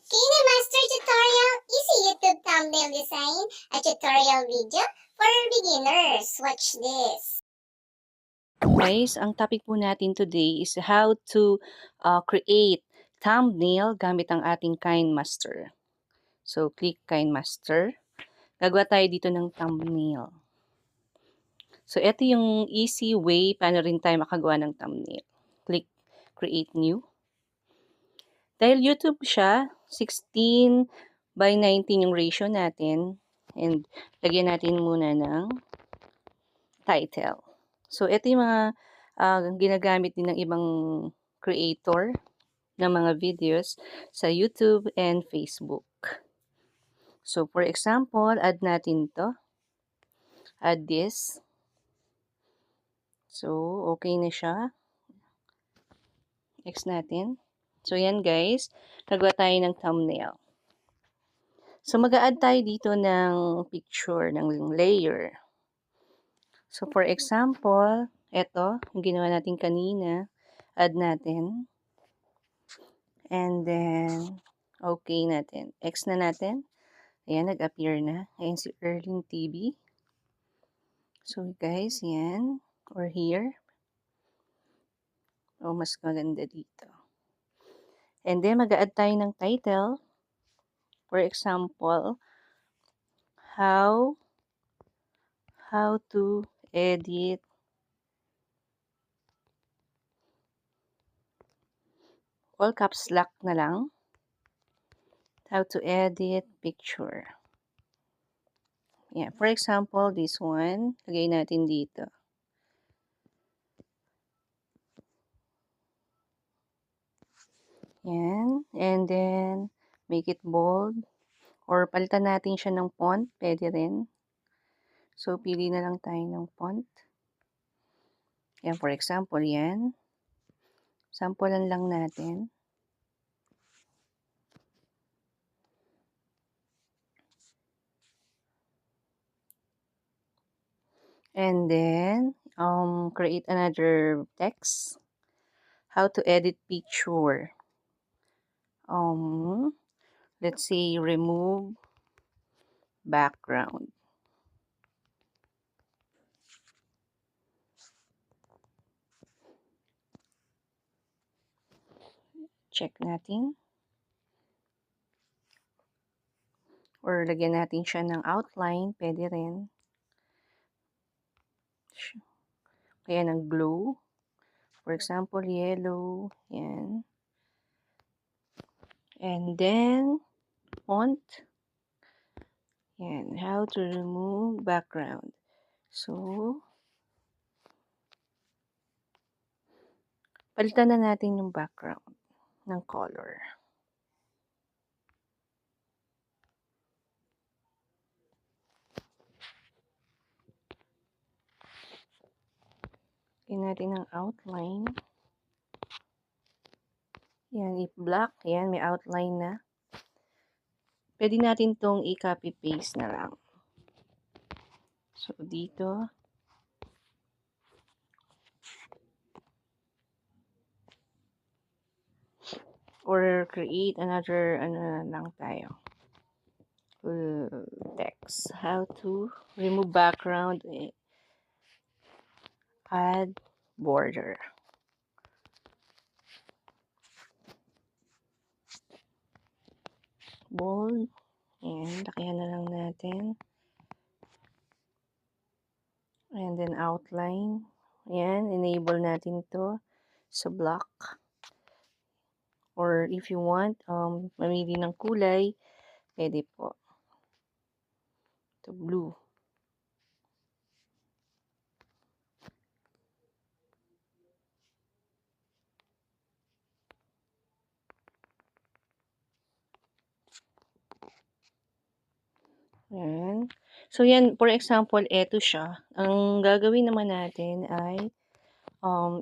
KineMaster Tutorial is a YouTube thumbnail design, a tutorial video for beginners. Watch this. Guys, ang topic po natin today is how to create thumbnail gamit ang ating KineMaster. So, click KineMaster. Gagawa tayo dito ng thumbnail. So, ito yung easy way paano rin tayo makagawa ng thumbnail. Click Create New. Dahil YouTube siya, 16 by 19 yung ratio natin. And lagyan natin muna ng title. So, ito yung mga ginagamit din ng ibang creator ng mga videos sa YouTube and Facebook. So, for example, add natin to. Add this. So, okay na siya. Next natin. So, yan guys. Nagawa tayo ng thumbnail. So, mag-a-add tayo dito ng picture, ng layer. So, for example, ito, yung ginawa natin kanina. Add natin. And then, okay natin. X na natin. Ayan, nag-appear na. Ayan si Erling TV. So, guys, yan. Or here. O, mas maganda dito. And then, mag-a-add tayo ng title. For example, how to edit all caps lock na lang. How to edit picture. Yeah, for example, this one, lagay natin dito. Yan. And then, make it bold. Or palitan natin siya ng font. Pwede rin. So, pili na lang tayo ng font. Yan, for example, yan. Sampulan lang natin. And then, create another text. How to edit picture. Let's say, remove background. Check natin. Or lagyan natin siya ng outline. Pwede rin. Kaya ng glow. For example, yellow. Yan. And then, font. Yan. How to remove background. So, palitan na natin yung background ng color. Lagyan natin ng outline. Yan, if black, yan, may outline na. Pwede natin tong i-copy paste na lang. So, dito. Or create another, ano lang tayo. Text. How to remove background. Add border. Bold. Ayan, lakihan na lang natin. And then outline. Ayan, enable natin to sa block. Or if you want, mamili ng kulay, pwede po. Ito, blue. Ayan. So, yan, for example, eto siya. Ang gagawin naman natin ay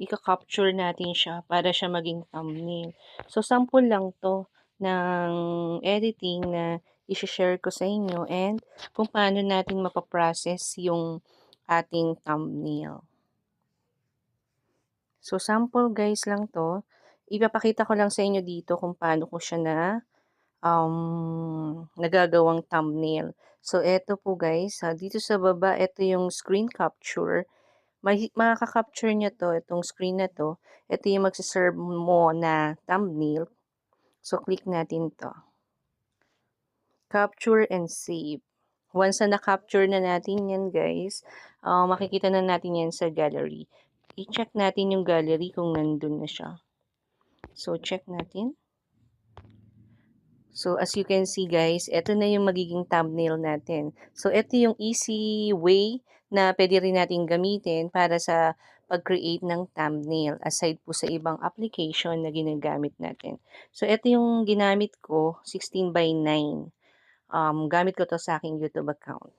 ika-capture natin siya para siya maging thumbnail. So, sample lang to ng editing na i-share ko sa inyo and kung paano natin mapaprocess yung ating thumbnail. So, sample guys lang to. Ipapakita ko lang sa inyo dito kung paano ko siya na nagagawang thumbnail. So, eto po guys, dito sa baba, eto yung screen capture. Makaka-capture nyo to, itong screen na to. Ito yung magsaserve mo na thumbnail. So, click natin to. Capture and save. Once na na-capture na natin yan guys, makikita na natin yan sa gallery. I-check natin yung gallery kung nandun na siya. So, check natin. So, as you can see guys, ito na yung magiging thumbnail natin. So, ito yung easy way na pwede rin natin gamitin para sa pag-create ng thumbnail aside po sa ibang application na ginagamit natin. So, ito yung ginamit ko, 16:9. Gamit ko to sa aking YouTube account.